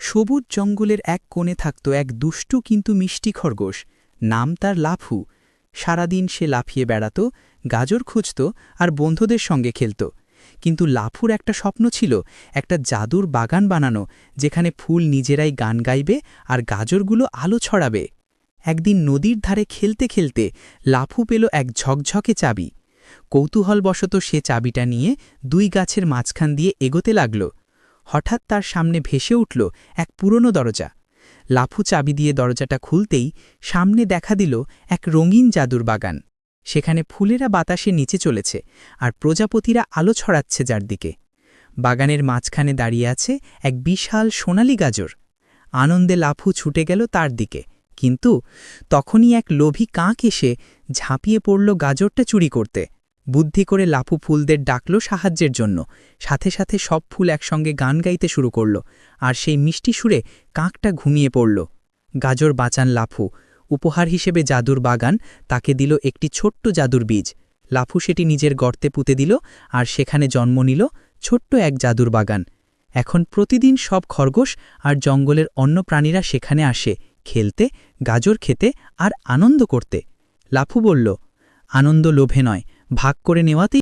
সবুজ জঙ্গলের এক কোণে থাকত এক দুষ্টু কিন্তু মিষ্টি খরগোশ। নাম তার লাফু। সারাদিন সে লাফিয়ে বেড়াত, গাজর খুঁজত আর বন্ধুদের সঙ্গে খেলত। কিন্তু লাফুর একটা স্বপ্ন ছিল, একটা জাদুর বাগান বানানো, যেখানে ফুল নিজেরাই গান গাইবে আর গাজরগুলো আলো ছড়াবে। একদিন নদীর ধারে খেলতে খেলতে লাফু পেল এক ঝকঝকে চাবি। কৌতূহলবশত সে চাবিটা নিয়ে দুই গাছের মাঝখান দিয়ে এগোতে লাগল। হঠাৎ তার সামনে ভেসে উঠল এক পুরনো দরজা। লাফু চাবি দিয়ে দরজাটা খুলতেই সামনে দেখা দিল এক রঙিন জাদুর বাগান। সেখানে ফুলেরা বাতাসে নিচে চলেছে আর প্রজাপতিরা আলো ছড়াচ্ছে চারদিকে। বাগানের মাঝখানে দাঁড়িয়ে আছে এক বিশাল সোনালি গাজর। আনন্দে লাফু ছুটে গেল তার দিকে, কিন্তু তখনই এক লোভী কাক এসে ঝাঁপিয়ে পড়ল গাজরটা চুরি করতে। বুদ্ধি করে লাফু ফুলদের ডাকল সাহায্যের জন্য। সাথে সাথে সব ফুল একসঙ্গে গান গাইতে শুরু করল, আর সেই মিষ্টি সুরে কাকটা ঘুমিয়ে পড়ল। গাজর বাঁচান লাফু। উপহার হিসেবে জাদুর বাগান তাকে দিল একটি ছোট্ট জাদুর বীজ। লাফু সেটি নিজের গর্তে পুঁতে দিল, আর সেখানে জন্ম নিল ছোট্ট এক জাদুর বাগান। এখন প্রতিদিন সব খরগোশ আর জঙ্গলের অন্য প্রাণীরা সেখানে আসে খেলতে, গাজর খেতে আর আনন্দ করতে। লাফু বলল, আনন্দ লোভে নয়, ভাগ করে নেওয়াতেই